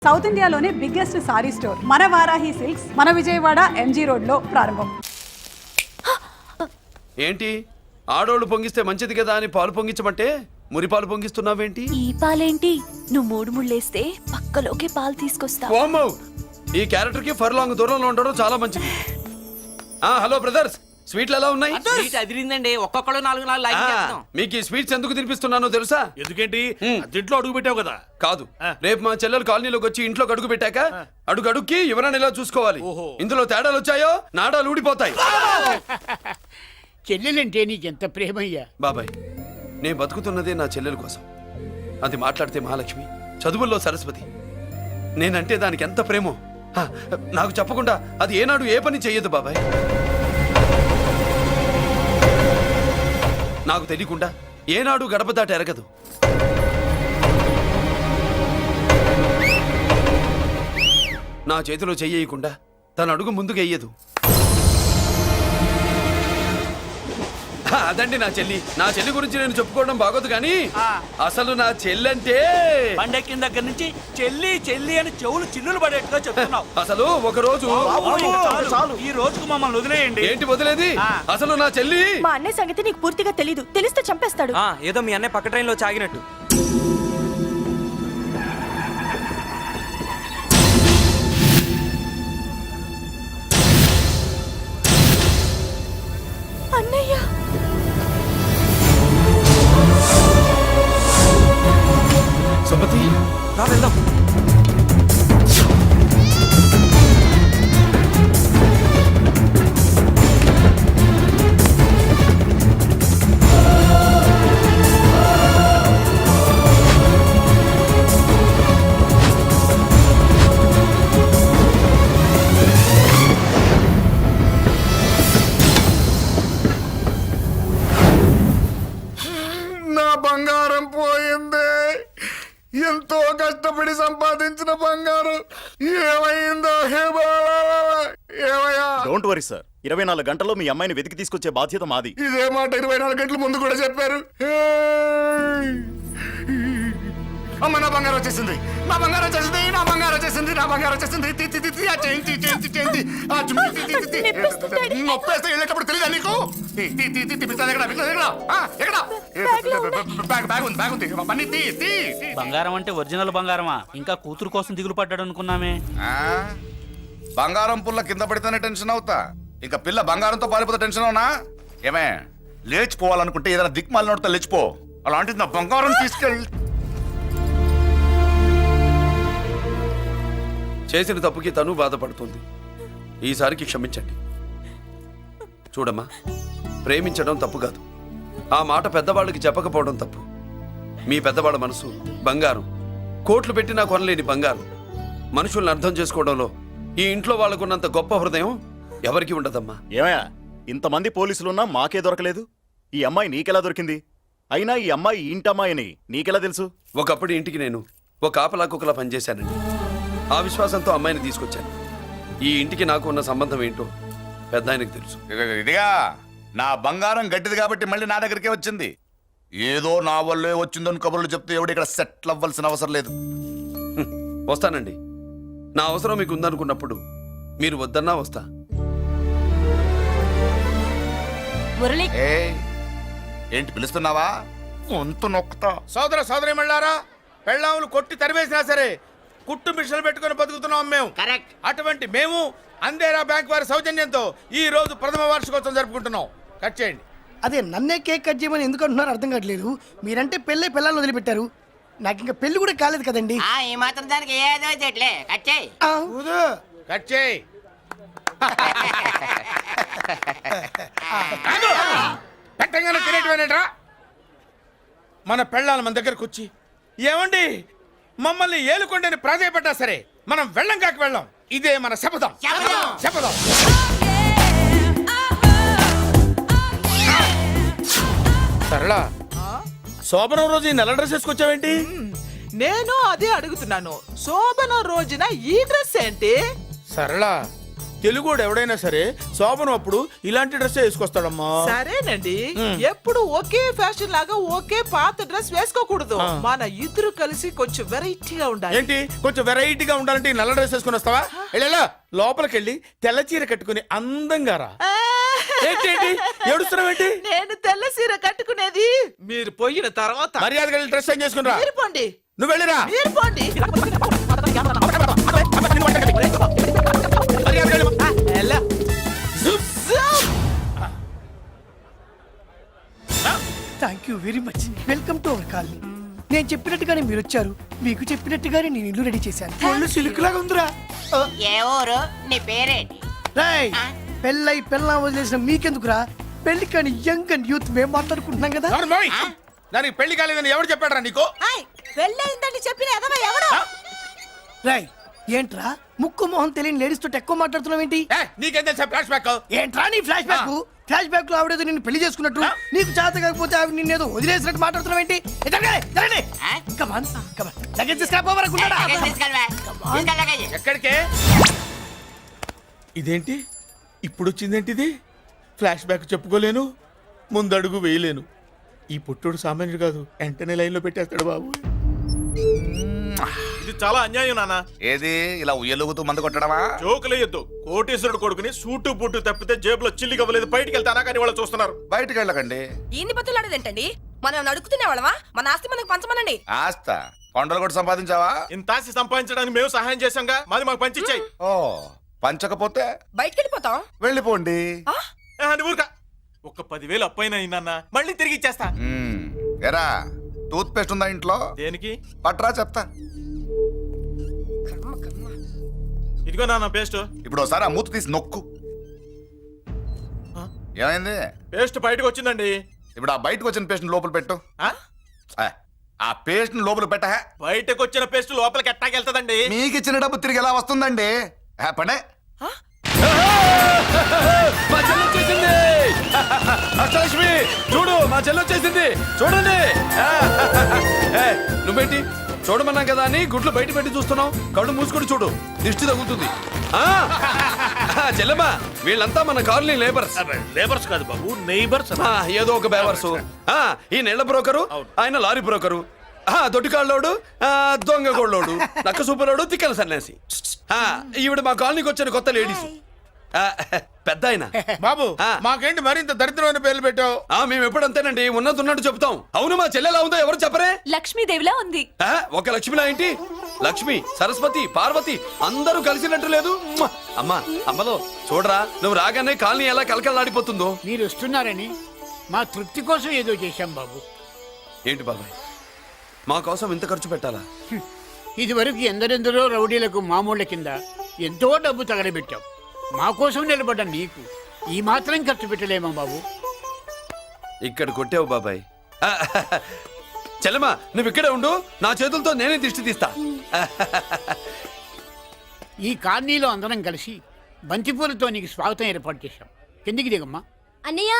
South ఇండియాలోనే biggest sorry store మన Varahi silks మన విజయవాడ ఎంజీ రోడ్ లో ప్రారంభం. ఏంటి ఆడోళ్ళు పొంగిస్తే మంచిది కదా అని పాలు పొంగించమంటే మురిపాలు పొంగిస్తున్నావేంటి? ఈ పాలేంటి? నువ్వు మూడు ముళ్ళేస్తే పక్కలోకి పాలు తీసుకొస్తా. ఓమ్మో, ఈ క్యారెక్టర్ కి ఫర్ లాంగ్ దూరంలో ఉండడం చాలా మంచిది. హలో బ్రదర్స్, స్వీట్లు ఎలా ఉన్నాయి? అదిరిందండి, ఒక్కొక్కడు 4 లైక్ చేస్తాం. మీకు ఈ స్వీట్స్ ఎందుకు తినిపిస్తున్నానో తెలుసా? ఎందుకేంటి? ఇంట్లో అడుగు పెట్టావు కదా. కాదు, రేపు మా చెల్లెలు కాలనీలోకి వచ్చి ఇంట్లో అడుగు పెట్టాక అడుగుకి ఎవరైనా ఇలా చూసుకోవాలి. ఇందులో తేడాలు వచ్చాయో నాడాలు ఊడిపోతాయి. చెల్లెలంటే నీకెంత ప్రేమయ్యా. బాబాయ్, నేను బతుకుతున్నదే నా చెల్లెల కోసం. అది మాట్లాడితే మహాలక్ష్మి, చదువుల్లో సరస్వతి. నేనంటే దానికి ఎంత ప్రేమో నాకు చెప్పకుండా అది ఏనాడు ఏ పని చెయ్యదు బాబాయ్. నాకు తెలియకుండా ఏనాడు గడప దాట ఎరగదు. నా చేతిలో చెయ్యకుండా తన అడుగు ముందుకు వెయ్యదు. అదండి నా చెల్లి. నా చెల్లి గురించి నేను చెప్పుకోవడం బాగోదు కానీ అసలు నా చెల్లంటే పండెక్కిన దగ్గర నుంచి చెల్లి చెల్లి అని చెవులు చిల్లులు పడేట్టుగా చెప్తున్నావు. అసలు ఒక రోజు ఈ రోజుకు మమ్మల్ని వదిలేయండి. ఏంటి వదిలేది? అసలు నా చెల్లి మా అన్నయ్య సంగతి నీకు పూర్తిగా తెలీదు. తెలిస్తే చంపేస్తాడు. ఏదో మీ అన్నయ్య పక్క ట్రైన్లో చాగినట్టు. అన్నయ్య సుమతి, రా వెళ్దాం. నా బంగారం పోయింది. ఎంతో కష్టపడి సంపాదించిన బంగారం ఏమైందో? ఏమయ్యా? డోంట్ వరీ సార్, 24 గంటల్లో మీ అమ్మాయిని వెతికి తీసుకొచ్చే బాధ్యత మాది. ఇదే మాట 24 గంటల ముందు కూడా చెప్పారు. అమ్మ, నా బంగారం వచ్చేసింది, నా బంగారం వచ్చేసింది, నా బంగారం వచ్చేసింది, నా బంగారం వచ్చేసింది. నొప్పేస్తే వెళ్ళేటప్పుడు తెలియదా నీకు? బంగారం అంటే ఒరిజినల్ బంగారమా? ఇంకా కూతురు కోసం దిగులు పడ్డాడు అనుకున్నామే. బంగారం పుల్ల కింద పడితేనే టెన్షన్ అవుతా, ఇంకా పిల్ల బంగారంతో పారిపోతే టెన్షన్ అవునా? ఏమే, లేచిపోవాలనుకుంటే ఏదైనా దిక్మాలినోడితో లేచిపో. అలాంటిది నా బంగారం తీసుకెళ్ళి. చేసిన తప్పుకి తను బాధపడుతుంది. ఈసారికి క్షమించండి. చూడమ్మా, ప్రేమించడం తప్పు కాదు. ఆ మాట పెద్దవాళ్ళకి చెప్పకపోవడం తప్పు. మీ పెద్దవాళ్ళ మనసు బంగారం, కోట్లు పెట్టినా కొనలేని బంగారం. మనుషుల్ని అర్థం చేసుకోవడంలో ఈ ఇంట్లో వాళ్ళకున్నంత గొప్ప హృదయం ఎవరికి ఉండదమ్మా. ఏమయ్యా, ఇంతమంది పోలీసులున్నా మాకే దొరకలేదు. ఈ అమ్మాయి నీకెలా దొరికింది? అయినా ఈ అమ్మాయి ఇంటమ్మాయి అని నీకెలా తెలుసు? ఒకప్పుడు ఇంటికి నేను ఒక ఆపలా కుక్కలా పనిచేశానండి. ఆ విశ్వాసంతో అమ్మాయిని తీసుకొచ్చాను. ఈ ఇంటికి నాకు ఉన్న సంబంధం ఏంటో పెద్ద ఆయనకు తెలుసు. ఇదిగా నా బంగారం గట్టిది కాబట్టి మళ్ళీ నా దగ్గరికే వచ్చింది. ఏదో నా వల్లే వచ్చిందని కబుర్లు చెప్తే ఎవడు ఇక్కడ సెటిల్ అవ్వాల్సిన అవసరం లేదు. వస్తానండి. నా అవసరం మీకు ఉందనుకున్నప్పుడు మీరు వద్దన్నా వస్తా. మురళి, ఏంటి పిలుస్తున్నావా? వంతు నొక్కుతా. సోదర సోదరి మళ్ళారా, పెళ్ళాములు కొట్టి తరివేసినా సరే కుట్టు మిషన్లు పెట్టుకుని బతుకుతున్నాం మేము. కరెక్ట్. అటువంటి మేము అందేరా బ్యాంక్ వారి సౌజన్యంతో ఈ రోజు ప్రథమ వార్షికోత్సవం జరుపుకుంటున్నాం. కట్ చేయండి. అదే నన్నే కేక్ కట్ చేయమని ఎందుకు అంటున్నారో అర్థం కావట్లేదు. మీరంటే పిల్లల్ని వదిలిపెట్టారు, నాకు ఇంకా పెళ్లి కూడా కాలేదు కదండి. ఈ మాత్రం దానికి ఏదో చెట్లే కట్ చేయి. కట్ చేయి. పెట్టంగానే తినేటివేనేట్రా? మన పెళ్ళాలు మన దగ్గరకు వచ్చి ఏమండి మమ్మల్ని ఏలుకొండని ప్రాధాయపడ్డా సరే మనం వెళ్ళం కాక వెళ్ళాం. ఇదే మన శపథం. శపథం. సరళ, శోభనం రోజు ఈ నల్ల డ్రెస్ వేసుకొచ్చావేంటి? నేను అదే అడుగుతున్నాను. శోభన రోజున ఈ డ్రెస్ ఏంటి? సరళ, తెలుగుడు ఎవడైనా సరే శోభనం అప్పుడు ఇలాంటి డ్రెస్ వేసుకొస్తాడమ్మా. సరేనండి, ఎప్పుడు ఒకే ఫ్యాషన్ లాగా ఒకే పాత డ్రెస్ వేసుకోకూడదు. మన ఇద్దరు కలిసి కొంచెం వెరైటీగా ఉండాలి. ఏంటి కొంచెం వెరైటీగా ఉండాలంటే ఈ నల్ల డ్రెస్ వేసుకుని వస్తావా? వెళ్ళా లోపలికి వెళ్ళి తెల్ల చీర కట్టుకుని అందంగా రా. ఏంటి ఏడుస్తున్నావేంటి? నేను తెల్ల సీర కట్టుకునేది మీరు పోయిన తర్వాత. మర్యాదగా వెళ్ళి డ్రెస్ చేంజ్ చేసుకుని రా. మీరు పోండి, నువ్వు వెళ్ళిరా. మీరు పోండి. మర్యాదగా వెళ్ళి. ఎలా? Thank you very much. Welcome to our colony. నేను చెప్పినట్టుగానే మీరు వచ్చారు, మీకు చెప్పినట్టుగానే నేను ఇల్లు రెడీ చేశాను. ఒళ్ళు సిల్క్ లాగా ఉందిరా. ఏ ఊరు? నీ పేరేంటి? రాయ్ పెళ్ళై పెళ్ళా వదిలేసిన మీకెందుకురా? పెళ్లి కాని యంగ్ అండ్ యూత్ మేము మాట్లాడుకుంటున్నాం కదా. నార్మల్. దానికి పెళ్లి కాలేదని ఎవరు చెప్పాడరా నీకు? పెళ్ళయిందండి చెప్పిన ఎదవ ఎవడు? రాయ్ ఏంట్రా ముక్కు మొహం తెలియని లేడీస్ తోటి ఎక్కువ మాట్లాడుతున్నావు ఏంటి? నీకేం తెలుసా ఫ్లాష్ బ్యాక్? ఏంట్రా నీ ఫ్లాష్ బ్యాక్? ఫ్లాష్ బ్యాక్ లో ఆవిడేదో నిన్ను పెళ్లి చేసుకున్నట్టు, నీకు చేత కాకపోతే ఆవిడ నిన్నేదో వదిలేసినట్టు మాట్లాడుతున్నావు ఏంటి? ఎక్కడికే? ఇదేంటి ఇప్పుడు వచ్చిందేంటి? ఇది ఫ్లాష్ బ్యాక్ చెప్పుకోలేను, ముందడుగు వేయలేను. ఈ పుట్టుడు సామాన్యుడు కాదు, వెంటనే లైన్ లో పెట్టేస్తాడు బాబు. ఇది చాలా అన్యాయం నాన్న. ఏది ఇలా ఉయ్యలుగుతూ మందు కొట్టడమా? జోకులేయొద్దు. కోటేశ్వరుడు కొడుకుని సూటు బూటు తప్పితే జేబులో చిల్లి కవ్వలేదు, బయటికి వెళ్తానా కానీ వాళ్ళు చూస్తున్నారు. బయటికి వెళ్ళకండి. ఈయన్ని బతులాడేదేంటండి? మనం అడుగుతున్న వాళ్ళమా? మన ఆస్తి మనకు పంచమనండి. ఆస్త కొండలు కూడా సంపాదించావా? ఇంత ఆస్తి సంపాదించడానికి మేము సహాయం చేశాంగా, మాది మాకు పంచిచ్చాయి. ఓ పంచకపోతే బయటికి వెళ్ళిపోతాం. వెళ్ళిపోండి. ఊరుక. ఒక 10,000 అప్పైనా నాన్న, మళ్ళీ తిరిగి ఇచ్చేస్తా. ఎరా టూత్ పేస్ట్ ఉందా ఇంట్లో? దేనికి? పట్రా చెప్తా. ఇదిగో నాన్న పేస్ట్. ఇప్పుడు ఒకసారి ఆ మూత తీసి నొక్కు. ఏమైంది? పేస్ట్ బయటకు వచ్చిందండి. ఇప్పుడు ఆ బయటకు వచ్చిన పేస్ట్ లోపల పెట్టు. ఆ? ఆ పేస్ట్ లోపల పెట్ట. బయటకు వచ్చిన పేస్ట్ లోపలికి ఎట్టాకెళ్తదండి? మీకు ఇచ్చిన డబ్బు తిరిగి ఎలా వస్తుందండి? పడే మా చెల్లి వచ్చేసింది. అష్టలక్ష్మి చూడు, మా చెల్లి వచ్చేసింది చూడండి. నువ్వేంటి చూడమన్నాం కదా అని గుడ్లు బయట పెట్టి చూస్తున్నావు? కళ్ళు మూసుకొని చూడు, దిష్టి తగులుతుంది. చెల్లెమ్మా వీళ్ళంతా మన కాలనీ లేబర్స్. లేబర్స్ కాదు బాబు, నైబర్స్. ఏదో ఒక బేవర్సు. ఈ నెళ్ల బ్రోకరు, ఆయన లారీ బ్రోకరు, దొడ్డికాళ్ళోడు, దొంగ గోళ్ళోడు, నక్క సూపరోడు, తిక్కల సన్యాసి. ఈవిడ మా కాలనీకి వచ్చిన కొత్త లేడీస్. పెద్ద ఆయన. బాబు మాకేంటి మరింత దరిద్రమైన పేర్లు పెట్టావు? మేము ఎప్పుడంతేనండి, ఉన్నట్టు చెప్తాం. అవును మా చెల్లెలా ఉందో ఎవరు చెప్పరే? లక్ష్మీదేవిలా ఉంది. ఒక లక్ష్మిలా ఏంటి? లక్ష్మి, సరస్వతి, పార్వతి అందరూ కలిసినట్టు లేదు. అమ్మా అమ్మలో చూడరా, నువ్వు రాగానే కాలనీ ఎలా కలకలాడిపోతుందో. మీరు వస్తున్నారని మా తృప్తి కోసం ఏదో చేశాం బాబు. ఏంటి బాబాయ్, మా కోసం ఇంత ఖర్చు పెట్టాలా? ఇదివరకు ఎందరెందరో రౌడీలకు మామూళ్ళ కింద ఎంతో డబ్బు తగలబెట్టాం. మా కోసం నిలబడ్డ నీకు ఈ మాత్రం ఖర్చు పెట్టలేమా బాబు? ఇక్కడ కొట్టావు బాబాయ్. చెల్లెమ్మా నువ్వు ఇక్కడే ఉండు, నా చేతులతో నేనే దిష్టి తీస్తా. ఈ కాలనీలో అందరం కలిసి బంతిపూలతో నీకు స్వాగతం ఏర్పాటు చేశాం. కిందికి దిగమ్మా. అన్నయ్య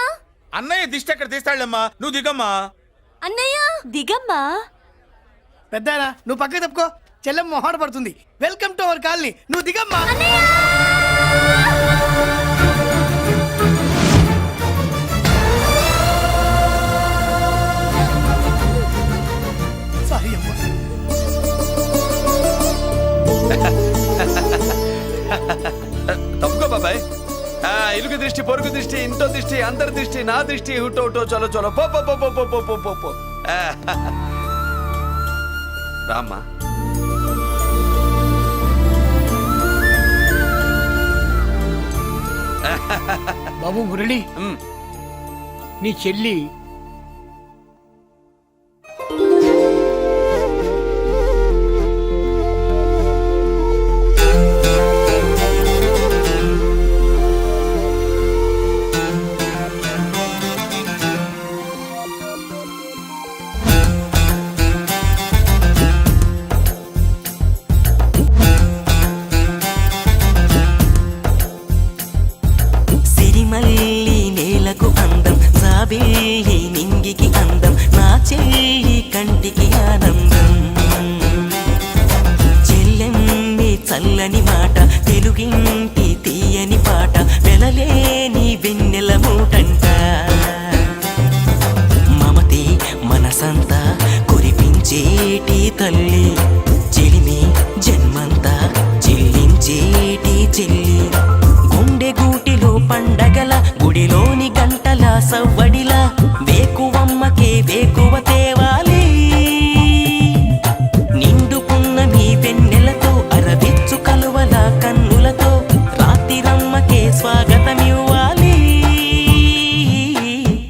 అన్నయ్య దిష్టి ఎక్కడ తీస్తాడమ్మా? నువ్వు దిగమ్మా. అన్నయ్య దిగమ్మా. పెద్దాయనా నువ్వు పక్కకి తప్పుకో, చెల్లెం మొహాట పడుతుంది. Welcome to our colony. నువ్వు దిగమ్మా. సారీ అమ్మా. తప్పుకో బాబాయ్. ఇరుగు దృష్టి, పొరుగు దృష్టి, ఇంటో దృష్టి, అందరి దృష్టి, నా దృష్టి, హుటో హుటో చలో చలో పో పో పో పో పో పో పో పో. రామ్మా. బాబు మురళి, నీ చెల్లి నింగికి అందం, నా చెల్లి కంటికి ఆనందం. చెల్లెమ్మి చల్లని మాట, తెలుగింటి తీయని చెల్లి గుండె గూటిలో పండగల గుడిలోని గంటల సవ్వడిల వేకువమ్మకే వేకువ తేవాలి నిండుకున్న మీ వెన్నెలతో అరవిచ్చు కలువల కన్నులతో రాత్రిరమ్మకే స్వాగతమివ్వాలి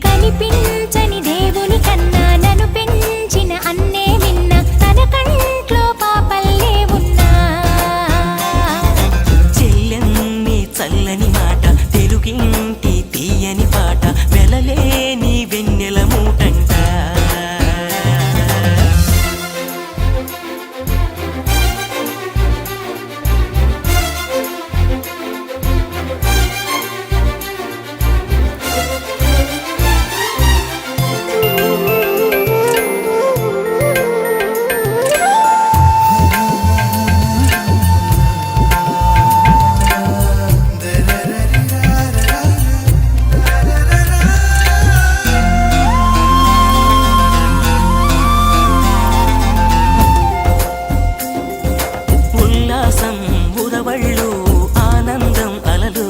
కనిపించని దేవుని కన్నా నన్ను పెంచిన అన్నే నిన్న తన కంట్లో పాపల్లే ఉన్నా చెల్లెన్ని చల్లని మాట తెలుగింటి తీయని పాట వెలలేని వెన్నెల మూటంట ఉల్లాసం ఉరవళ్ళు ఆనందం అలలు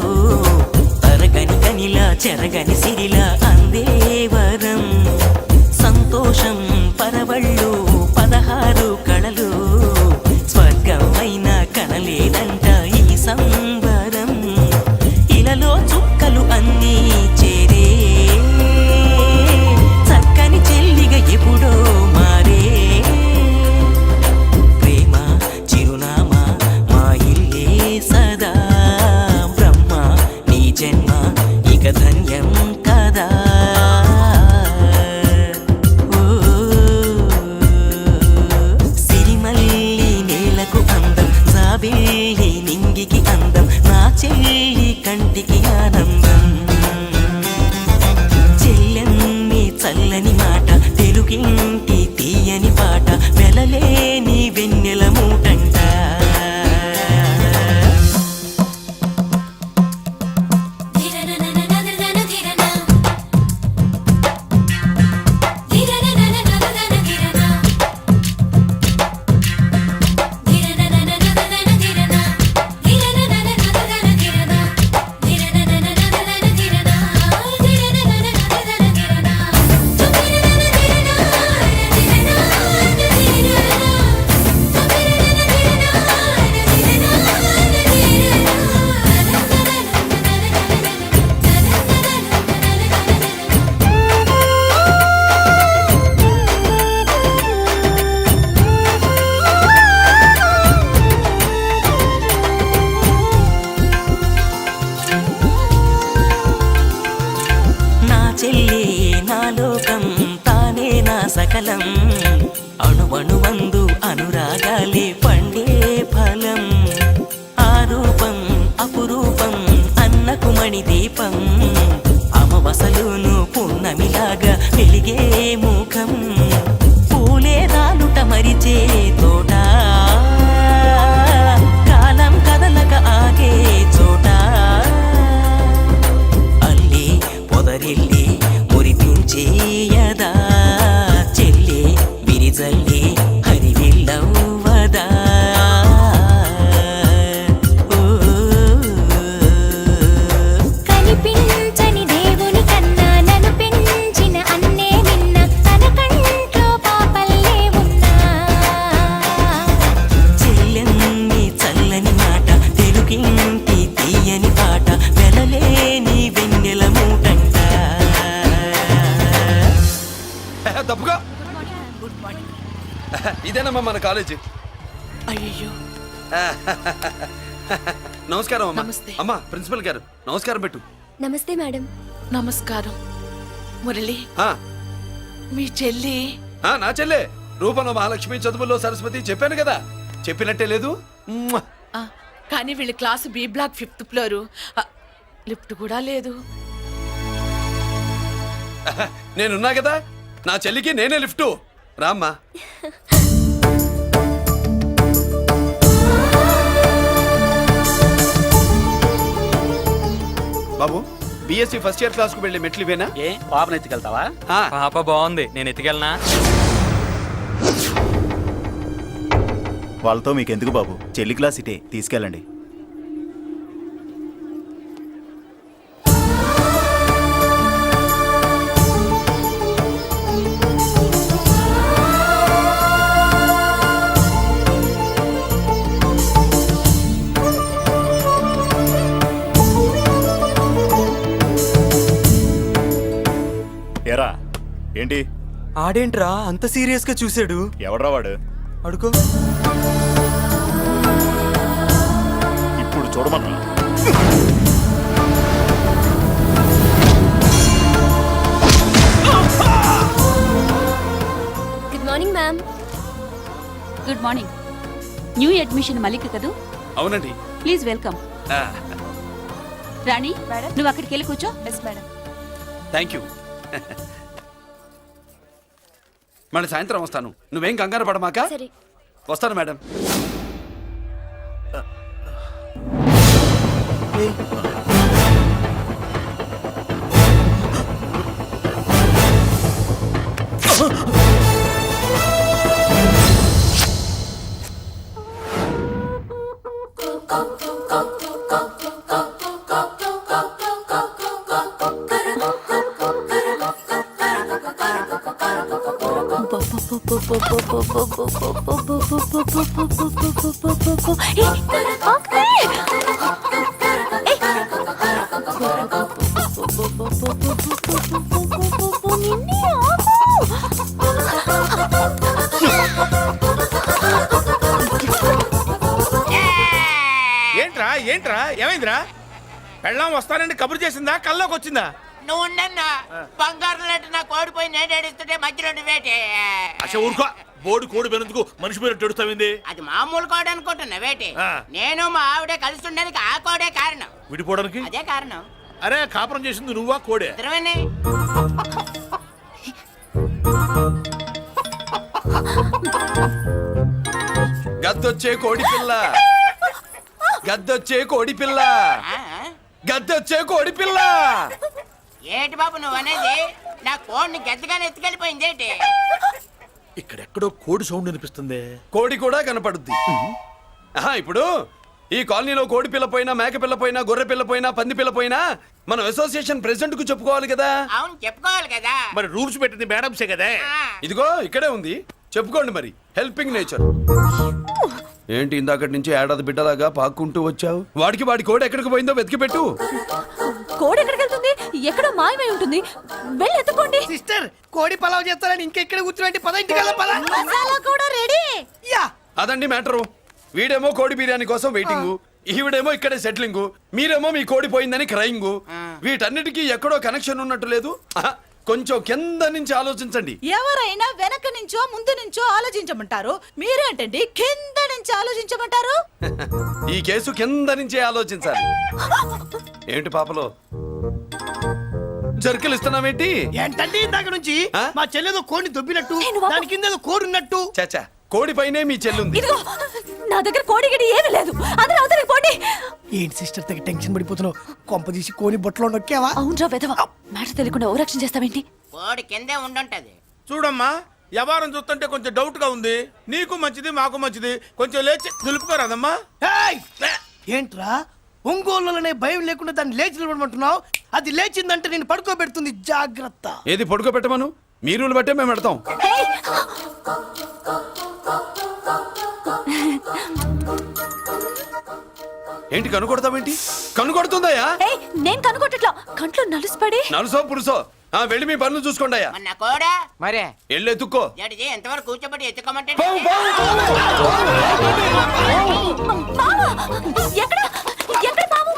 తరగని కనిలా చెరగని సిరిలా అందేవరం సంతోషం పరవళ్ళు 16 కళలు స్వర్గమైన కనలేదంట ఈ సంబరం ఇలలో చుక్కలు అన్నీ చేరే చక్కని చెల్లిగా ఎప్పుడో మారే ప్రేమ చిరునామా మా ఇల్లే సదా బ్రహ్మ నీ జన్మ ఇక ధన్యం కదా ఓ, సిరిమల్లి నేలకు అందం జాబిల్లి నింగికి అందం నా చెల్లి కంటికి ఆనందం చెల్లెన్ని చల్లని మాట తెలుగింటి తీయని పాట వెలలేని వెన్నెల మూటంట నా చెల్లి నా లోకం తానే నా సకలం అణువణువందు అనురాగాలే పండే ఫలం ఆ రూపం అపురూపం అన్నకు మణి దీపం అమవసలును పున్నమిలాగా వెలిగే ముఖం పూలే రాలుట మరిచే తోట కాలం కదలక ఆగే చోట అల్లి పొదరిల్లి మురిపించేయదా చెల్లి విరిజల్లి హరివిల్లవ్వదా ఓ, కనిపించని దేవుని కన్నా నన్ను పెంచిన అన్నే నిన్న తన కంట్లో పాపల్లే ఉన్నా చెల్లెన్ని చల్లని మాట తెలుగింటి తీయని పాట వెలలేని వెన్నెల మూటంట తప్పుగా ఇదేనమ్మా మన కాలేజీ అయ్యో నమస్కారం అమ్మా నమస్తే. అమ్మా ప్రిన్సిపల్ గారు నమస్కారం పెట్టు నమస్తే మేడం నమస్కారం మురళి ఆ, మీ చెల్లి నా చెల్లె రూపంలో మహాలక్ష్మి చదువుల్లో సరస్వతి చెప్పాను కదా చెప్పినట్టే లేదు మ్మ్. ఆ, కానీ వీళ్ళ class B block 5th floor lift కూడా లేదు నేనున్నా కదా నా చెల్లికి నేనే లిఫ్టు రామ్మా బాబు బీఎస్సీ ఫస్ట్ ఇయర్ క్లాస్ కు వెళ్ళి మెట్లు ఇవేనా? ఏ పాపను ఎత్తుకెళ్తావా? పాప బాగుంది, నేను ఎత్తుకెళ్ళనా? వాళ్ళతో మీకెందుకు బాబు, చెల్లి క్లాస్ ఇటే తీసుకెళ్ళండి. ఏంటి? ఆడేంట్రా అంత సీరియస్ గా చూసాడు? ఎవడ్రా వాడు? అడుకో. ఇప్పుడు చూడమన్నా. Good morning ma'am. Good morning. New admission Malik కదూ? అవునండి. Please welcome. రాణి, నువ్వు అక్కడికి వెళ్ళి కూర్చో. Yes madam. Thank you. మళ్ళీ సాయంత్రం వస్తాను, నువ్వేం కంగారు పడమాక. సరే. వస్తాను మేడం. ఏంట్రా ఏంట్రా ఏమైందిరా? పెళ్ళాం వస్తానండి కబురు చేసిందా, కల్లోకి వచ్చిందా? నువ్వు ఉండన్నా బంగారం లాంటి నాకు ఓడిపోయి నేను ఏడుస్తుంటే మధ్యలో నువ్వేటే. అసలు ఊరుకో, బోర్డు కోడి పెనందుకు మనిషి పేరు తెడుస్తావింది. అది మామూలు కోడ అనుకుంటున్నా వేటి. నేను మా ఆవిడే కలిసి ఉండడానికి ఆ కోడే కారణం. విడిపోవడానికి అదే కారణం. అరే కాపురం చేసింది నువ్వా కోడే? ఇద్దరమేనే. గద్దొచ్చే కోడి పిల్ల, గద్దొచ్చే కోడి పిల్ల, గద్దొచ్చే కోడి పిల్ల. ఏటి బాబు నువ్వు అనేది? నా కోడిని గద్దగానే ఎత్తుకెళ్ళిపోయింది ఏంటి? ఇక్కడెక్కడో కోడి సౌండ్ అనిపిస్తుంది. కోడి కూడా కనపడుద్ది. ఆహా, ఇప్పుడు ఈ కాలనీలో కోడి పిల్ల పోయినా, మేక పిల్ల పోయినా, గొర్రె పిల్ల పోయినా, పంది పిల్ల పోయినా మనం అసోసియేషన్ ప్రెసిడెంట్ కు చెప్పుకోవాలి కదా. అవును చెప్పుకోవాలి కదా. మరి రూల్స్ పెట్టింది మేడంసే కదా. ఇదిగో ఇక్కడే ఉంది, చెప్పుకోండి మరి. Helping nature. ఏంటి ఇందాకటి నుంచి ఏడాది బిడ్డలాగా పాక్కుంటూ వచ్చావు? వాడికి వాడి కోడి ఎక్కడికి పోయిందో వెతికి పెట్టు. కోడి ఎక్కడికి వెళ్తుంది? ఎక్కడో మాయమై ఉంటుంది. వెళ్ళి ఎత్తుకోండి. సిస్టర్, కోడి పలావ్ చేస్తారని ఇంకెక్కడ కూర్చోండి. పద ఇంటికి వెళ్దాం, పద. మసాలా కూడా రెడీ. యా. అదండి మ్యాటరు. వీడేమో కోడి బిర్యానీ కోసం వెయిటింగ్, ఈవిడేమో ఇక్కడే సెటిలింగ్, మీరేమో మీ కోడి పోయిందని క్రయింగ్. వీటన్నిటికీ ఎక్కడో కనెక్షన్ ఉన్నట్టు లేదు. ఆహా, కొంచెం కింద నుంచి ఆలోచించండి. ఎవరైనా వెనక నుంచో ముందు నుంచో ఆలోచించమంటారు, మీరేంటండి కింద నుంచి ఆలోచించమంటారు? ఈ కేసు కింద నుంచే ఆలోచించాలి. ఏంటి పాపలో జర్కలు ఇస్తున్నావేంటి? ఏంటండి ఇందాక నుంచి ఆ? మా చెల్లెదో కోడిని దొబ్బినట్టు, నేను బాబు. దాని కింద ఏదో కోడి ఉన్నట్టు. చాచా, కోడి పైనే మీ చెల్లుంది. ఇదిగో నా దగ్గర కోడి గిడి ఏమీ లేదు. అందరూ అవతలికి పోండి. ఏంటి సిస్టర్ తెగ టెన్షన్ పడిపోతున్నావు? కొంప తీసి కోడి బొట్టలో నొక్కావా? అవునరా వెధవ. మాట తెలియకుండా ఓ రక్షణ చేస్తావేంటి? కోడి కిందే ఉండుంటది. చూడమ్మా, వ్యవహారం చూస్తుంటే కొంచెం డౌట్ గా ఉంది. నీకు మంచిది, మాకు మంచిది. కొంచెం లేచి నిలుపుకోరాదమ్మా. ఏయ్! ఏంట్రా ఒంగోలులోనే భయం లేకుండా దాన్ని లేచి నిలబడమంటున్నావు? అది లేచిందంటే నేను పడుకోబెడుతుంది. జాగ్రత్త. ఏది పడుకోబెట్టమను, మీ రూల్ బట్టే మేము పెడతాం. ఏంటి కనుకొడతావేంటి? కనుకొడుతుందయ్యా? ఏయ్, నేను కనుగొట్టట్లా. కంట్లో నలుసుపడి. నలుసో పురుసో వెళ్ళి మీ పనులు చూసుకోండి అయ్యా. మన కోడా మరే వెళ్ళి ఎత్తుక్కో. జడిజీ ఎంతవరకు కూర్చోబెట్టి ఎత్తుకోమంటే ఎక్కడ ఎక్కడ పాము?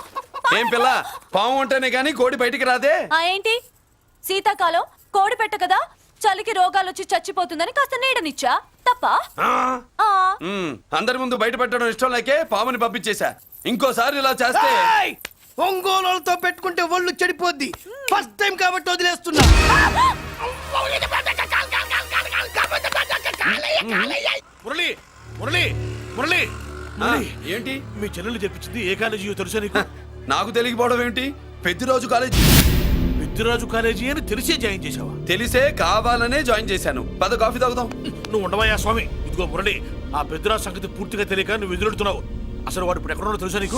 ఏం పిల్ల, పాము ఉంటేనే గాని కోడి బయటికి రాదే. ఏంటి శీతాకాలం కోడి పెట్ట కదా, చలికి రోగాలు వచ్చి చచ్చిపోతుందని కాస్త నీడనిచ్చా. తప్ప? అందరి ముందు బయట పెట్టడం ఇష్టం లేకే పాముని పంపించేశా. ఇంకోసారి ఇలా చేస్తే ఒంగోలుతో పెట్టుకుంటే ఒళ్ళు చెడిపోద్ది. ఫస్ట్ టైం కాబట్టి వదిలేస్తున్నా. మురళి మురళి మురళి ఏంటి మీ చెల్లెలు చెప్పించింది ఏ కాలేజీ తెలుసా నీకు? నాకు తెలియకపోవడం ఏంటి? పెద్దిరాజు కాలేజీ. పెద్దిరాజు కాలేజీ అని తెలిసే జాయిన్ చేసావా? తెలిసే కావాలనే జాయిన్ చేశాను. పద కాఫీ తాగుదాం. నువ్వు ఉండవయ్యా స్వామి. ఇదిగో మురళి, ఆ పెద్దిరాజు సంగతి పూర్తిగా తెలియక నువ్వు ఎదురెడుతున్నావు. అసలు వాడు ఇప్పుడు ఎక్కడున్నాడో తెలుసా నీకు?